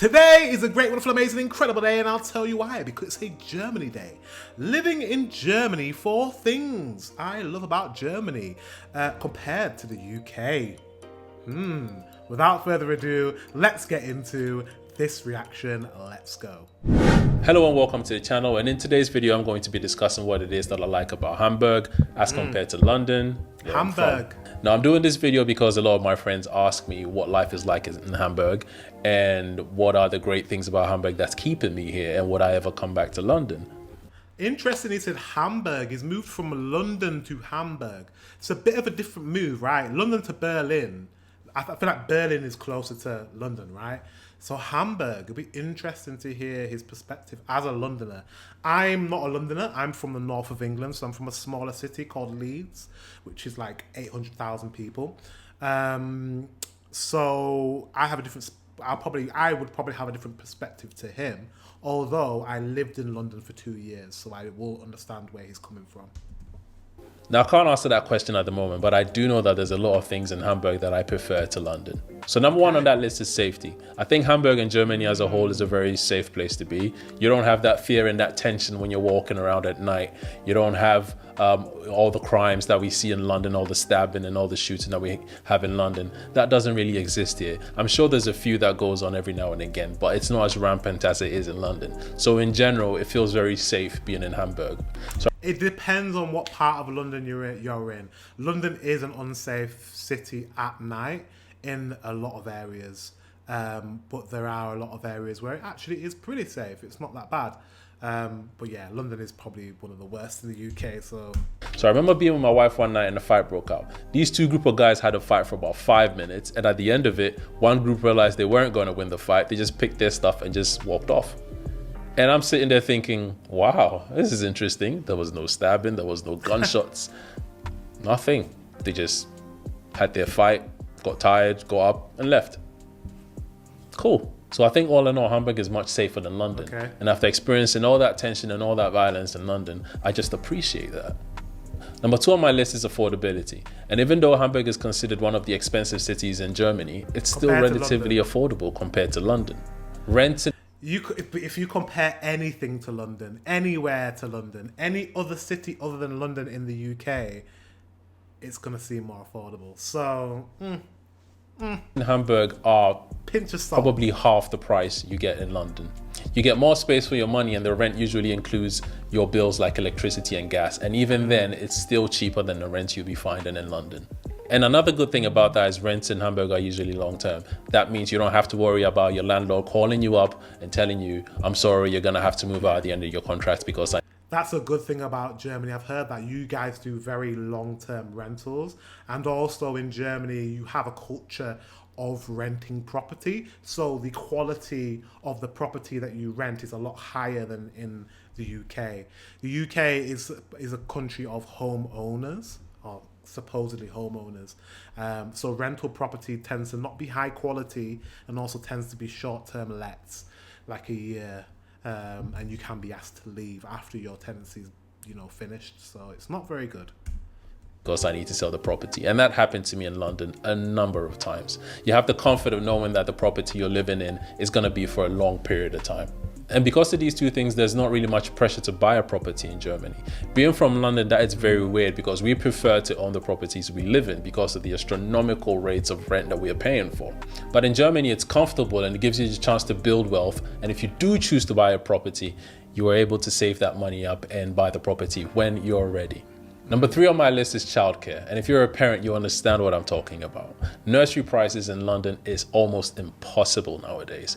Today is a great, wonderful, amazing, incredible day, and I'll tell you why. Because it's a Germany day. Living in Germany, 4 things I love about Germany compared to the UK. Without further ado, let's get into this reaction. Let's go. Hello and welcome to the channel, and in today's video I'm going to be discussing what it is that I like about Hamburg as compared to London. Hamburg. Now I'm doing this video because a lot of my friends ask me what life is like in Hamburg and what are the great things about Hamburg that's keeping me here and would I ever come back to London. Interesting, he said Hamburg. He's moved from London to Hamburg. It's a bit of a different move, right? London to Berlin. I feel like Berlin is closer to London, right? So Hamburg, it'll be interesting to hear his perspective as a Londoner. I'm not a Londoner. I'm from the north of England, so I'm from a smaller city called Leeds, which is like 800,000 people. So I have a different. I would probably have a different perspective to him. Although I lived in London for 2 years, so I will understand where he's coming from. Now I can't answer that question at the moment, but I do know that there's a lot of things in Hamburg that I prefer to London. So number one on that list is safety. I think Hamburg and Germany as a whole is a very safe place to be. You don't have that fear and that tension when you're walking around at night. You don't have all the crimes that we see in London, all the stabbing and all the shooting that we have in London. That doesn't really exist here. I'm sure there's a few that goes on every now and again, but it's not as rampant as it is in London. So in general, it feels very safe being in Hamburg. So it depends on what part of London you're in. London is an unsafe city at night in a lot of areas, but there are a lot of areas where it actually is pretty safe. It's not that bad. But yeah, London is probably one of the worst in the UK. So I remember being with my wife one night and a fight broke out. These two group of guys had a fight for about 5 minutes, and at the end of it, one group realized they weren't going to win the fight. They just picked their stuff and just walked off. And I'm sitting there thinking, wow, this is interesting. There was no stabbing, there was no gunshots, nothing. They just had their fight, got tired, got up and left. Cool. So I think all in all, Hamburg is much safer than London. Okay. And after experiencing all that tension and all that violence in London, I just appreciate that. Number 2 on my list is affordability. And even though Hamburg is considered one of the expensive cities in Germany, it's still relatively affordable compared to London. Rent if you compare anything to London, anywhere to London, any other city other than London in the UK, it's going to seem more affordable. So in Hamburg are pinch of salt. Probably half the price you get in London. You get more space for your money, and the rent usually includes your bills like electricity and gas. And even then, it's still cheaper than the rent you'll be finding in London. And another good thing about that is rents in Hamburg are usually long term. That means you don't have to worry about your landlord calling you up and telling you, I'm sorry, you're gonna have to move out at the end of your contract because That's a good thing about Germany. I've heard that you guys do very long-term rentals. And also in Germany, you have a culture of renting property. So the quality of the property that you rent is a lot higher than in the UK. The UK is a country of homeowners, or supposedly homeowners. So rental property tends to not be high quality and also tends to be short-term lets, like a year. And you can be asked to leave after your tenancy's, finished. So it's not very good. Because I need to sell the property. And that happened to me in London a number of times. You have the comfort of knowing that the property you're living in is going to be for a long period of time. And because of these two things, there's not really much pressure to buy a property in Germany. Being from London, that is very weird because we prefer to own the properties we live in because of the astronomical rates of rent that we are paying for. But in Germany, it's comfortable and it gives you the chance to build wealth. And if you do choose to buy a property, you are able to save that money up and buy the property when you're ready. Number 3 on my list is childcare. And if you're a parent, you understand what I'm talking about. Nursery prices in London is almost impossible nowadays.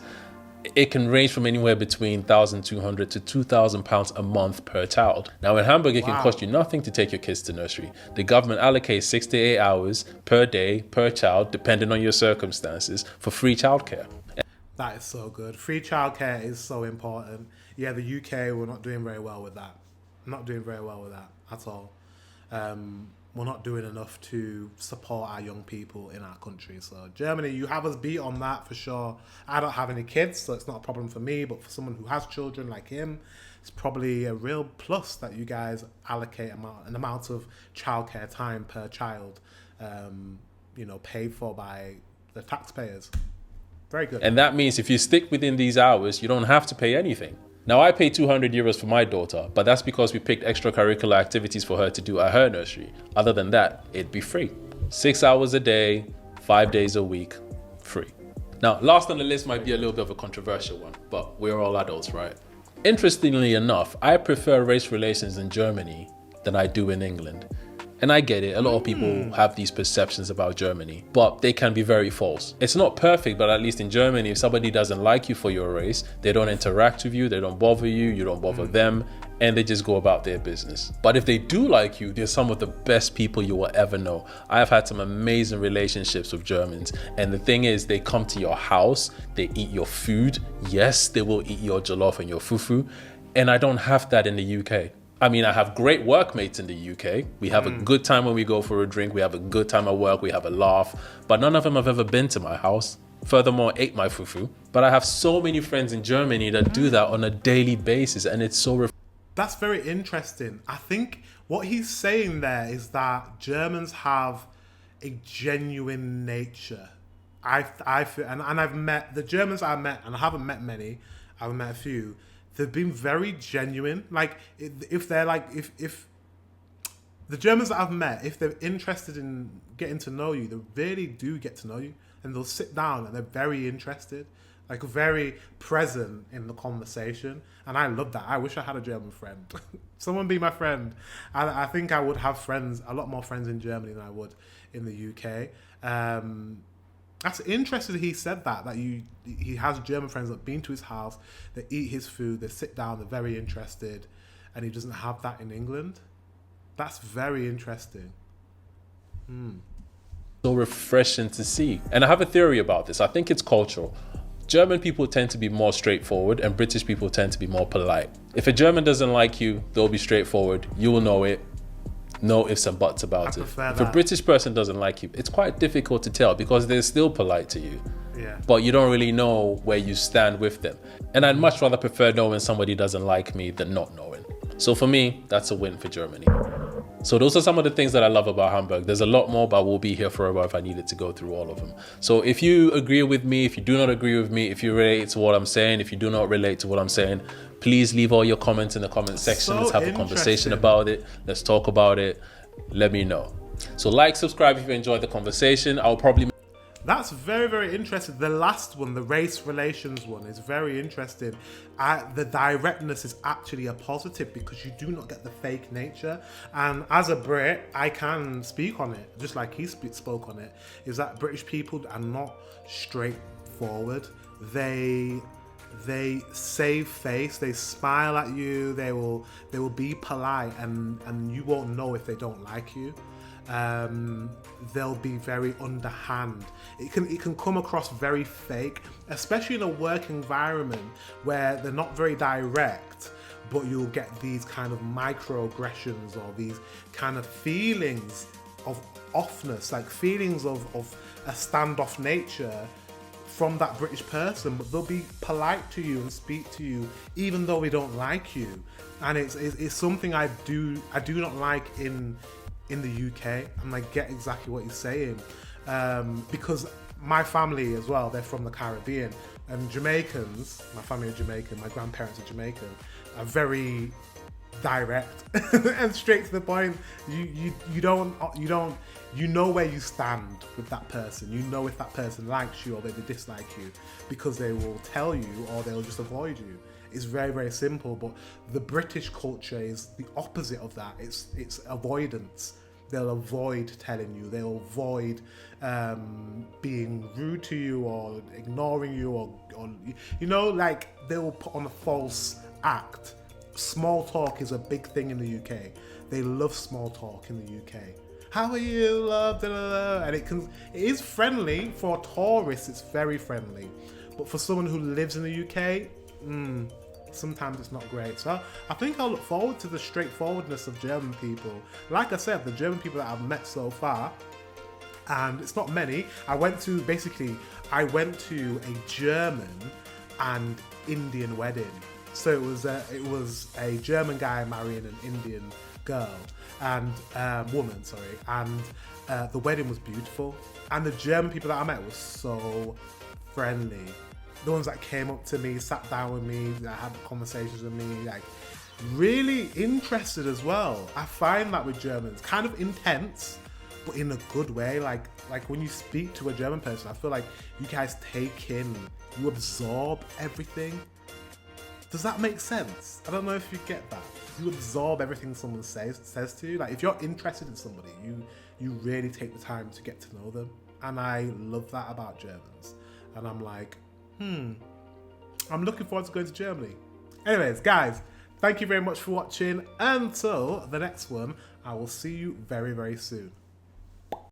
It can range from anywhere between £1,200 to £2,000 a month per child. Now in Hamburg, it can cost you nothing to take your kids to nursery. The government allocates 6 to 8 hours per day, per child, depending on your circumstances, for free childcare. That is so good. Free childcare is so important. Yeah, the UK, we're not doing very well with that. Not doing very well with that at all. We're not doing enough to support our young people in our country. So Germany, you have us beat on that for sure. I don't have any kids, so it's not a problem for me, but for someone who has children like him, it's probably a real plus that you guys allocate an amount of childcare time per child, paid for by the taxpayers. Very good. And that means if you stick within these hours, you don't have to pay anything. Now, I pay 200 euros for my daughter, but that's because we picked extracurricular activities for her to do at her nursery. Other than that, it'd be free. 6 hours a day, 5 days a week, free. Now, last on the list might be a little bit of a controversial one, but we're all adults, right? Interestingly enough, I prefer race relations in Germany than I do in England. And I get it, a lot of people have these perceptions about Germany, but they can be very false. It's not perfect, but at least in Germany, if somebody doesn't like you for your race, they don't interact with you, they don't bother you, you don't bother them, and they just go about their business. But if they do like you, they're some of the best people you will ever know. I've had some amazing relationships with Germans, and the thing is, they come to your house, they eat your food. Yes, they will eat your jollof and your fufu, and I don't have that in the UK. I mean, I have great workmates in the UK. We have a good time when we go for a drink. We have a good time at work. We have a laugh. But none of them have ever been to my house. Furthermore, ate my fufu. But I have so many friends in Germany that do that on a daily basis. And it's so That's very interesting. I think what he's saying there is that Germans have a genuine nature. I feel, and I've met the Germans I've met, and I haven't met many. I've met a few. They've been very genuine. Like if they're like if the Germans that I've met, if they're interested in getting to know you, they really do get to know you, and they'll sit down and they're very interested, like very present in the conversation. And I love that. I wish I had a German friend. Someone be my friend. I think I would have friends, a lot more friends in Germany than I would in the UK. That's interesting. He said that he has German friends that have been to his house, they eat his food, they sit down, they're very interested, and he doesn't have that in England. That's very interesting. so refreshing to see. And I have a theory about this. I think it's cultural. German people tend to be more straightforward and British people tend to be more polite. If a German doesn't like you, they'll be straightforward. You will know it. No ifs and buts about it. If a British person doesn't like you, it's quite difficult to tell because they're still polite to you. Yeah. But you don't really know where you stand with them. And I'd much rather prefer knowing somebody doesn't like me than not knowing. So for me, that's a win for Germany. So those are some of the things that I love about Hamburg. There's a lot more, but we'll be here forever if I needed to go through all of them. So if you agree with me, if you do not agree with me, if you relate to what I'm saying, if you do not relate to what I'm saying, please leave all your comments in the comment section. Let's have a conversation about it. Let's talk about it. Let me know. So like, subscribe if you enjoyed the conversation. I'll probably... That's very, very interesting. The last one, the race relations one, is very interesting. The directness is actually a positive because you do not get the fake nature. And as a Brit, I can speak on it, just like he spoke on it, is that British people are not straightforward. They save face, they smile at you, they will be polite, and you won't know if they don't like you. They'll be very underhand. It can come across very fake, especially in a work environment where they're not very direct, but you'll get these kind of microaggressions or these kind of feelings of offness, like feelings of a standoff nature from that British person, but they'll be polite to you and speak to you even though they don't like you. And it's something I do not like in the UK, and I get exactly what he's saying, because my family as well, they're from the Caribbean, and Jamaicans, my family are Jamaican, my grandparents are Jamaican, are very direct and straight to the point. You know where you stand with that person. You know if that person likes you or they dislike you, because they will tell you or they'll just avoid you. It's very, very simple, but the British culture is the opposite of that. It's avoidance. They'll avoid telling you. They'll avoid being rude to you or ignoring you or like they'll put on a false act. Small talk is a big thing in the UK. They love small talk in the UK. How are you, love? Da, da, da. And it is friendly for tourists. It's very friendly, but for someone who lives in the UK, sometimes it's not great. So I think I'll look forward to the straightforwardness of German people. Like I said, the German people that I've met so far, and it's not many. I went to a German and Indian wedding. So it was a German guy marrying an Indian girl and woman, and the wedding was beautiful. And the German people that I met was so friendly. The ones that came up to me, sat down with me, that had conversations with me, like really interested as well. I find that with Germans, kind of intense, but in a good way. Like when you speak to a German person, I feel like you guys take in, you absorb everything. Does that make sense? I don't know if you get that. You absorb everything someone says to you. Like if you're interested in somebody, you really take the time to get to know them. And I love that about Germans. And I'm like, I'm looking forward to going to Germany. Anyways, guys, thank you very much for watching. Until the next one, I will see you very, very soon.